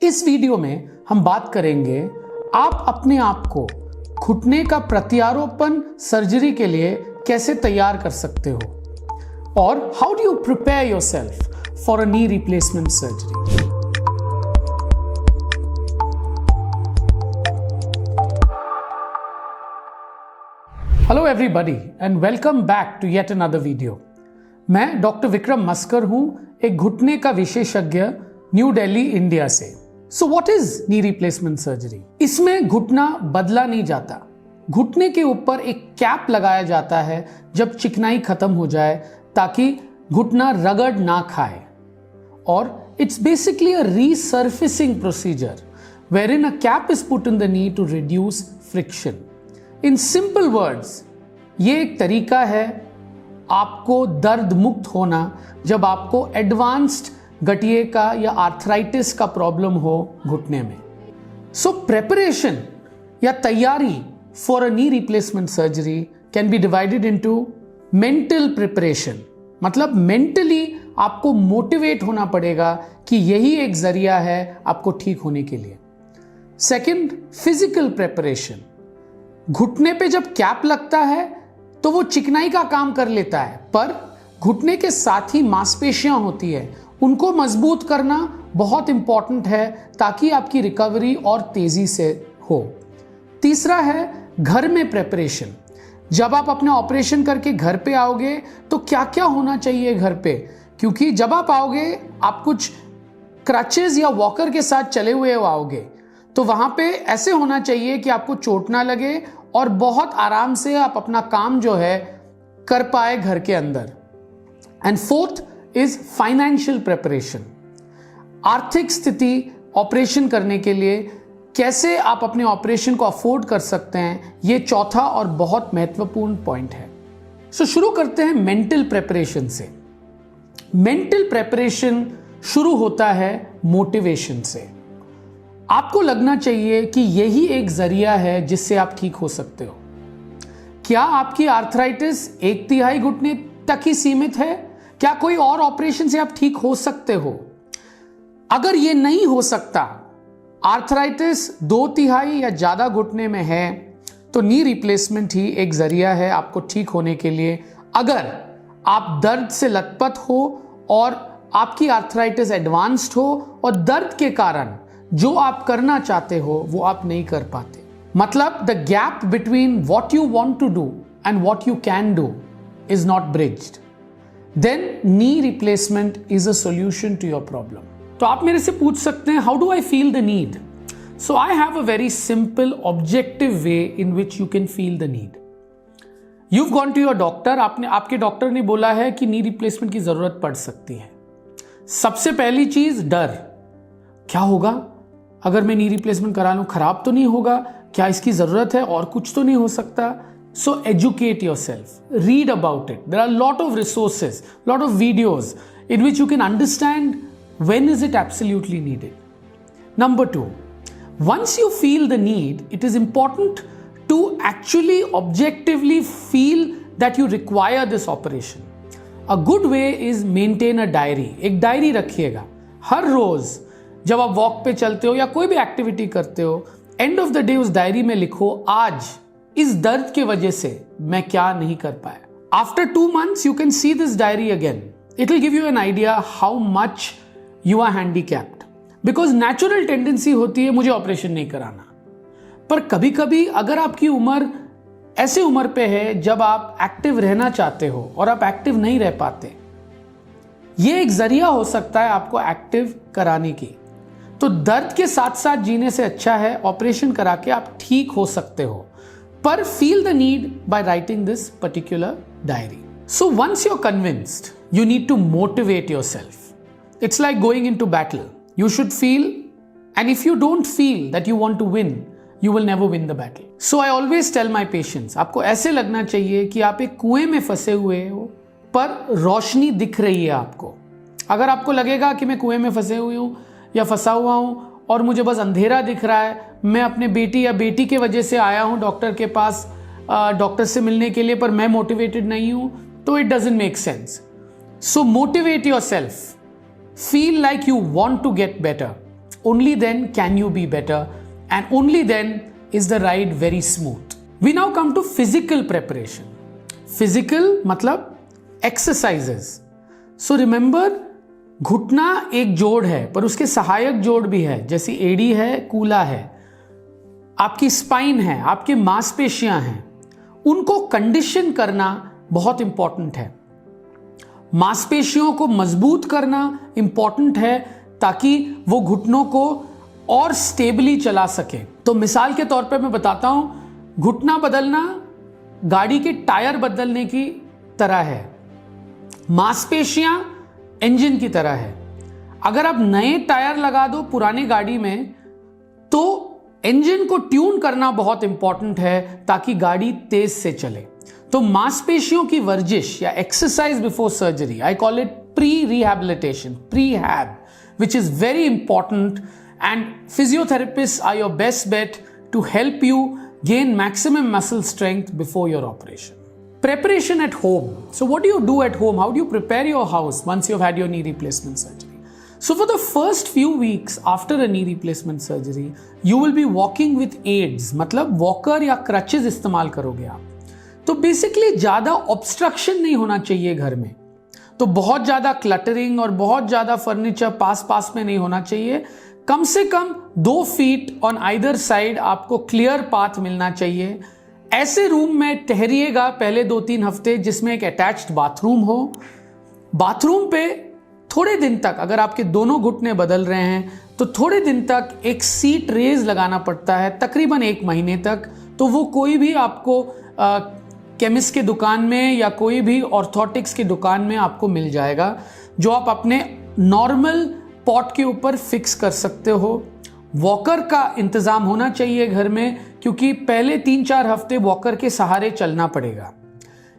इस वीडियो में हम बात करेंगे आप अपने आप को घुटने का प्रत्यारोपण सर्जरी के लिए कैसे तैयार कर सकते हो और how do you prepare yourself for a knee replacement surgery. Hello everybody and welcome back to yet another video. मैं डॉक्टर विक्रम मस्कर हूं, एक घुटने का विशेषज्ञ न्यू दिल्ली, इंडिया से। So what is knee replacement surgery? इसमें घुटना बदला नहीं जाता। घुटने के ऊपर एक कैप लगाया जाता है जब चिकनाई खत्म हो जाए, ताकि घुटना रगड़ ना खाए। और it's basically a रीसर्फेसिंग procedure wherein a cap is put in the knee to reduce friction. In simple words, ये एक तरीका है आपको दर्द मुक्त होना जब आपको एडवांस्ड गठिए का या आर्थराइटिस का प्रॉब्लम हो घुटने में। सो प्रेपरेशन या तैयारी for a knee replacement surgery can be divided into mental preparation, मतलब मेंटली आपको मोटिवेट होना पड़ेगा कि यही एक जरिया है आपको ठीक होने के लिए। Second, physical preparation. घुटने पे जब कैप लगता है तो वो चिकनाई का काम कर लेता है, पर घुटने के साथ ही मांसपेशियां होती है, उनको मजबूत करना बहुत इंपॉर्टेंट है ताकि आपकी रिकवरी और तेजी से हो। तीसरा है घर में प्रेपरेशन। जब आप अपने ऑपरेशन करके घर पे आओगे तो क्या क्या होना चाहिए घर पे, क्योंकि जब आप आओगे आप कुछ क्रचेस या वॉकर के साथ चले हुए आओगे, तो वहां पे ऐसे होना चाहिए कि आपको चोट ना लगे और बहुत आराम से आप अपना काम जो है कर पाए घर के अंदर। And fourth is financial preparation. आर्थिक स्थिति ऑपरेशन करने के लिए कैसे आप अपने ऑपरेशन को अफोर्ड कर सकते हैं, ये चौथा और बहुत महत्वपूर्ण पॉइंट है। सो शुरू करते हैं मेंटल प्रिपरेशन से। मेंटल प्रिपरेशन शुरू होता है मोटिवेशन से। आपको लगना चाहिए कि यही एक जरिया है जिससे आप ठीक हो सकते हो। क्या आपकी आर्थराइटिस 1/3 घुटने तक ही सीमित है? क्या कोई और ऑपरेशन से आप ठीक हो सकते हो? अगर ये नहीं हो सकता, आर्थराइटिस 2/3 या ज्यादा घुटने में है, तो नी रिप्लेसमेंट ही एक जरिया है आपको ठीक होने के लिए। अगर आप दर्द से लथपथ हो और आपकी आर्थराइटिस एडवांस्ड हो और दर्द के कारण जो आप करना चाहते हो वो आप नहीं कर पाते, मतलब the gap between what you want to do and what you can do is not bridged, then knee replacement is a solution to your problem. तो आप मेरे से पूछ सकते हैं, how do I feel the need? So I have a very simple objective way in which you can feel the need. You've gone to your doctor, आपके doctor ने बोला है कि नी रिप्लेसमेंट की जरूरत पड़ सकती है। सबसे पहली चीज डर, क्या होगा अगर मैं नी रिप्लेसमेंट करा लूं? खराब तो नहीं होगा? क्या इसकी जरूरत है? और कुछ तो नहीं हो सकता? So educate yourself, read about it. There are lot of resources, lot of videos in which you can understand when is it absolutely needed. Number 2, once you feel the need, it is important to actually objectively feel that you require this operation. A good way is maintain a diary. एक diary रखिएगा। हर रोज जब आप walk पे चलते हो या कोई भी एक्टिविटी करते हो, एंड ऑफ द डे उस डायरी में लिखो, आज इस दर्द के वजह से मैं क्या नहीं कर पाया। After 2 months you can see this diary again. It will give you an idea how much you are handicapped. Because natural tendency होती है मुझे ऑपरेशन नहीं कराना, पर कभी कभी अगर आपकी उम्र ऐसे उम्र पे है जब आप एक्टिव रहना चाहते हो और आप एक्टिव नहीं रह पाते, ये एक जरिया हो सकता है आपको एक्टिव कराने की। तो दर्द के साथ साथ जीने से अच्छा है ऑपरेशन करा के आप ठीक हो सकते हो, पर feel the need by writing this particular diary. So once you are convinced, you need to motivate yourself. It's like going into battle. You should feel, and if you don't feel that you want to win, you will never win the battle. So I always tell my patients, आपको ऐसे लगना चाहिए कि आप एक कुएं में फंसे हुए हो पर रोशनी दिख रही है आपको। अगर आपको लगेगा कि मैं कुएं में फंसे हुई हूँ या फंसा हुआ हूँ और मुझे बस अंधेरा दिख रहा है, मैं अपने बेटी या बेटी के वजह से आया हूँ डॉक्टर के पास डॉक्टर से मिलने के लिए, पर मैं मोटिवेटेड नहीं हूँ, तो it doesn't make sense. So motivate yourself, feel like you want to get better only then can you be better, and only then is the ride very smooth. We now come to physical preparation. Physical मतलब exercises. So remember, घुटना एक जोड़ है पर उसके सहायक जोड़ भी है, जैसी एड़ी है, कूला है, आपकी स्पाइन है, आपके मांसपेशियां हैं, उनको कंडीशन करना बहुत इंपॉर्टेंट है। मांसपेशियों को मजबूत करना इंपॉर्टेंट है ताकि वो घुटनों को और स्टेबली चला सके। तो मिसाल के तौर पे मैं बताता हूं, घुटना बदलना गाड़ी के टायर बदलने की तरह है, मांसपेशियां इंजन की तरह है। अगर आप नए टायर लगा दो पुरानी गाड़ी में तो इंजन को ट्यून करना बहुत इंपॉर्टेंट है ताकि गाड़ी तेज से चले। तो मांसपेशियों की वर्जिश या exercise before surgery, I call it pre rehabilitation, prehab, which is very important, and physiotherapists are your best bet to help you gain maximum muscle strength before your operation. Preparation at home. So what do you do at home? How do you prepare your house once you've had your knee replacement surgery? So for the first few weeks after a knee replacement surgery, you will be walking with aids, मतलब walker या crutches इस्तेमाल करोगे आप। तो basically ज्यादा obstruction नहीं होना चाहिए घर में, तो बहुत ज्यादा क्लटरिंग और बहुत ज्यादा फर्नीचर पास पास में नहीं होना चाहिए। कम से कम 2 फीट ऑन आइदर साइड आपको क्लियर पाथ मिलना चाहिए। ऐसे रूम में ठहरिएगा पहले 2-3 हफ्ते जिसमें एक अटैच्ड बाथरूम हो। बाथरूम पे थोड़े दिन तक, अगर आपके दोनों घुटने बदल रहे हैं तो थोड़े दिन तक एक सीट रेज लगाना पड़ता है, तकरीबन 1 महीने तक। तो वो कोई भी आपको केमिस्ट के दुकान में या कोई भी ऑर्थोटिक्स की दुकान में आपको मिल जाएगा, जो आप अपने नॉर्मल पॉट के ऊपर फिक्स कर सकते हो। वॉकर का इंतजाम होना चाहिए घर में, क्योंकि पहले 3-4 हफ्ते वॉकर के सहारे चलना पड़ेगा।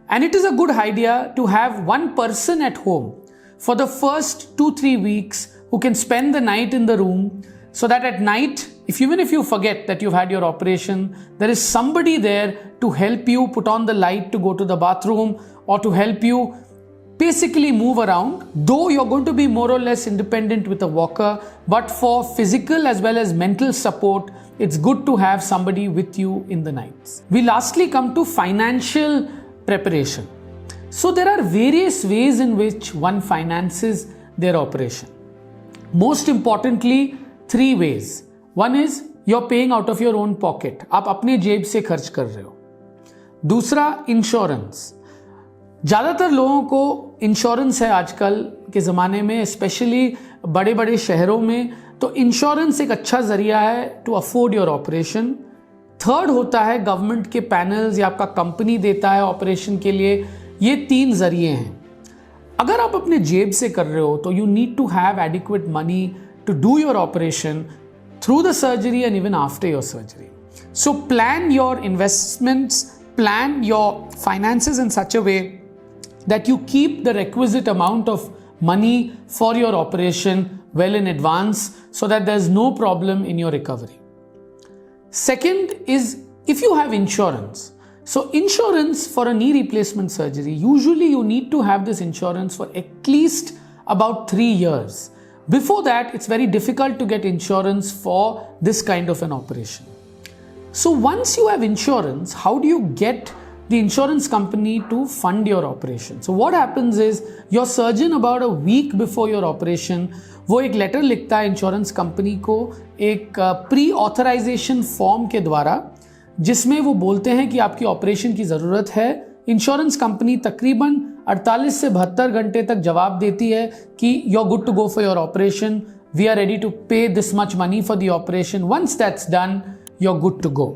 And it is a good idea to have 1 person at home for the first 2-3 weeks who can spend the night in the room, so that at night, even if you forget that you've had your operation, there is somebody there to help you put on the light to go to the bathroom or to help you basically move around. Though you're going to be more or less independent with a walker, but for physical as well as mental support, it's good to have somebody with you in the nights. We lastly come to financial preparation. So there are various ways in which one finances their operation. Most importantly, 3 ways. One is you're paying out of your own pocket. आप अपने जेब से खर्च कर रहे हो। दूसरा, insurance. ज़्यादातर लोगों को इंश्योरेंस है आजकल के ज़माने में, स्पेशली बड़े बड़े शहरों में। तो इंश्योरेंस एक अच्छा ज़रिया है to afford your operation. Third होता है गवर्नमेंट के पैनल्स या आपका कंपनी देता है ऑपरेशन के लिए। ये 3 जरिए हैं। अगर आप अपने जेब से कर रहे हो तो you need to have adequate money to do your operation through the surgery and even after your surgery. So plan your investments, plan your finances in such a way that you keep the requisite amount of money for your operation well in advance, so that there's no problem in your recovery. Second is if you have insurance. So insurance for a knee replacement surgery, usually you need to have this insurance for at least about 3 years. Before that, it's very difficult to get insurance for this kind of an operation. So once you have insurance, how do you get the insurance company to fund your operation? So what happens is your surgeon about a week before your operation, वो एक letter लिखता है insurance company को एक pre authorisation form के द्वारा, जिसमें वो बोलते हैं कि आपकी ऑपरेशन की ज़रूरत है। इंश्योरेंस कंपनी तकरीबन 48 से 72 घंटे तक जवाब देती है कि you are good to go for your operation, we are ready to pay this much money for the operation. Once that's done, you are good to go.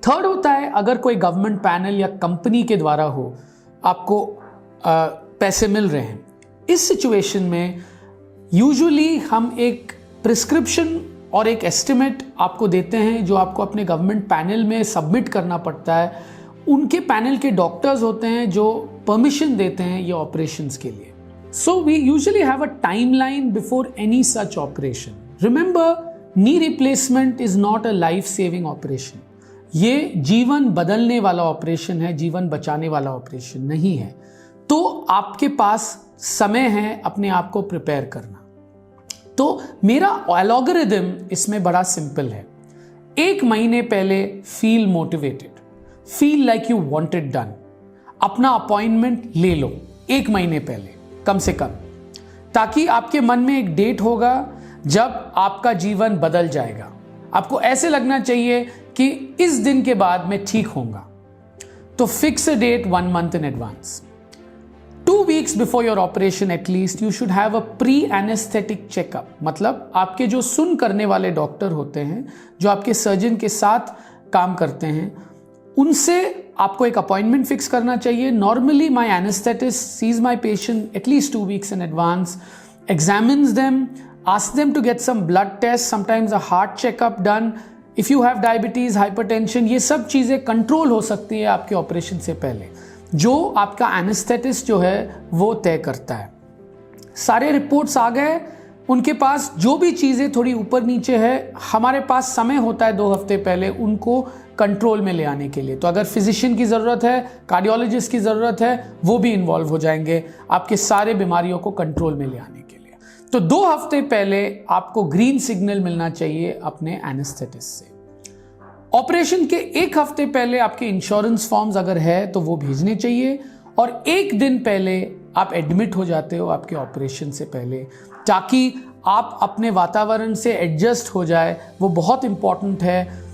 Third होता है अगर कोई गवर्नमेंट पैनल या कंपनी के द्वारा हो, आपको पैसे मिल रहे हैं। इस सिचुएशन में यूजुअली हम एक प्रिस्क्रिप्शन और एक एस्टिमेट आपको देते हैं, जो आपको अपने गवर्नमेंट पैनल में सबमिट करना पड़ता है। उनके पैनल के डॉक्टर्स होते हैं जो परमिशन देते हैं ये ऑपरेशंस के लिए। So we usually have a timeline before any such operation. Remember, knee replacement is not a life saving operation. ये जीवन बदलने वाला ऑपरेशन है, जीवन बचाने वाला ऑपरेशन नहीं है। तो आपके पास समय है अपने आप को प्रिपेयर करना। तो मेरा एल्गोरिदम इसमें बड़ा सिंपल है। 1 महीने पहले feel motivated, feel like you want it done, अपना अपॉइंटमेंट ले लो 1 महीने पहले कम से कम, ताकि आपके मन में एक डेट होगा जब आपका जीवन बदल जाएगा। आपको ऐसे लगना चाहिए कि इस दिन के बाद मैं ठीक होऊंगा। तो fix a date 1 month in advance. 2 weeks before your operation at least you should have a pre-anesthetic checkup. मतलब आपके जो सुन करने वाले डॉक्टर होते हैं, जो आपके सर्जन के साथ काम करते हैं, उनसे आपको एक अपॉइंटमेंट फिक्स करना चाहिए। Normally my anaesthetist sees my patient at least 2 weeks in advance, examines them, asks them to get some blood tests, sometimes a heart checkup done. If you have diabetes, hypertension, ये सब चीज़ें control हो सकती है आपके operation से पहले, जो आपका एनेस्थेटिस्ट जो है वो तय करता है। सारे रिपोर्ट्स आ गए उनके पास, जो भी चीज़ें थोड़ी ऊपर नीचे है, हमारे पास समय होता है 2 हफ्ते पहले उनको कंट्रोल में ले आने के लिए। तो अगर फिजिशियन की ज़रूरत है, कार्डियोलॉजिस्ट की ज़रूरत है, वो भी इन्वॉल्व हो जाएंगे आपके सारे बीमारियों को कंट्रोल में ले आने के लिए। तो 2 हफ्ते पहले आपको ग्रीन सिग्नल मिलना चाहिए अपने एनेस्थेटिस्ट से। ऑपरेशन के 1 हफ्ते पहले आपके इंश्योरेंस फॉर्म्स अगर है तो वो भेजने चाहिए, और 1 दिन पहले आप एडमिट हो जाते हो आपके ऑपरेशन से पहले, ताकि आप अपने वातावरण से एडजस्ट हो जाए। वो बहुत इंपॉर्टेंट है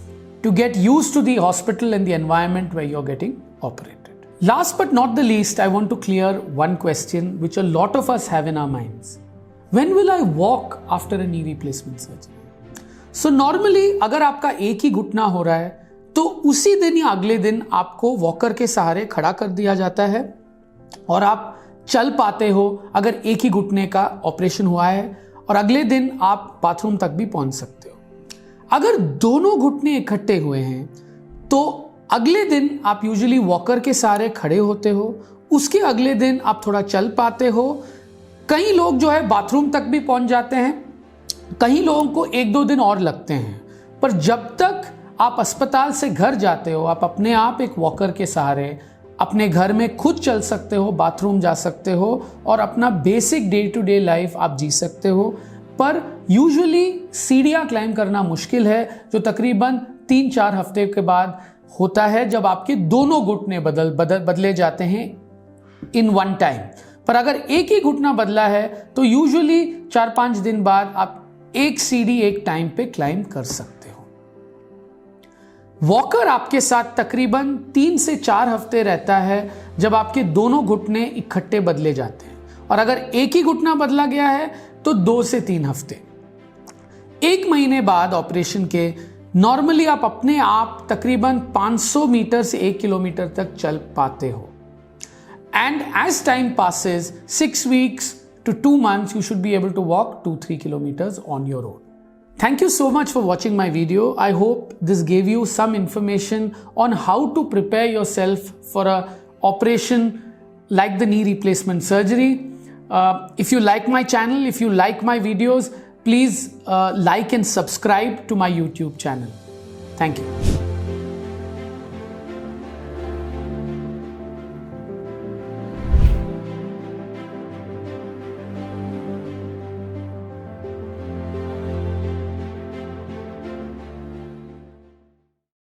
to get used to the hospital and the environment where you're getting operated. Last but not the least, I want to clear one question which a lot of us have in our minds. When will I walk after a knee replacement surgery? So normally अगर आपका एक ही घुटना हो रहा है तो उसी दिन या अगले दिन आपको वॉकर के सहारे खड़ा कर दिया जाता है और आप चल पाते हो अगर एक ही घुटने का ऑपरेशन हुआ है, और अगले दिन आप बाथरूम तक भी पहुंच सकते हो। अगर दोनों घुटने इकट्ठे हुए हैं तो अगले दिन आप यूजुअली वॉकर के सहारे खड़े होते हो, उसके अगले दिन आप थोड़ा चल पाते हो। कई लोग जो है बाथरूम तक भी पहुंच जाते हैं, कई लोगों को 1-2 दिन और लगते हैं, पर जब तक आप अस्पताल से घर जाते हो आप अपने आप एक वॉकर के सहारे अपने घर में खुद चल सकते हो, बाथरूम जा सकते हो और अपना basic day to day life आप जी सकते हो। पर यूजुअली सीढ़ियाँ क्लाइम करना मुश्किल है, जो तकरीबन 3-4 हफ्ते के बाद होता है जब आपके दोनों घुटने बदले जाते हैं इन वन टाइम। पर अगर एक ही घुटना बदला है तो यूजुअली 4-5 दिन बाद आप एक सीढ़ी एक टाइम पे क्लाइम कर सकते हो। वॉकर आपके साथ तकरीबन 3 से 4 हफ्ते रहता है जब आपके दोनों घुटने इकट्ठे बदले जाते हैं, और अगर एक ही घुटना बदला गया है तो 2 से 3 हफ्ते। 1 महीने बाद ऑपरेशन के नॉर्मली आप अपने आप तकरीबन 500 मीटर से 1 किलोमीटर तक चल पाते हो। And as time passes 6 weeks to 2 months you should be able to walk 2-3 kilometers on your own. Thank you so much for watching my video. I hope this gave you some information on how to prepare yourself for a operation like the knee replacement surgery. If you like my channel, if you like my videos, please like and subscribe to my YouTube channel. Thank you.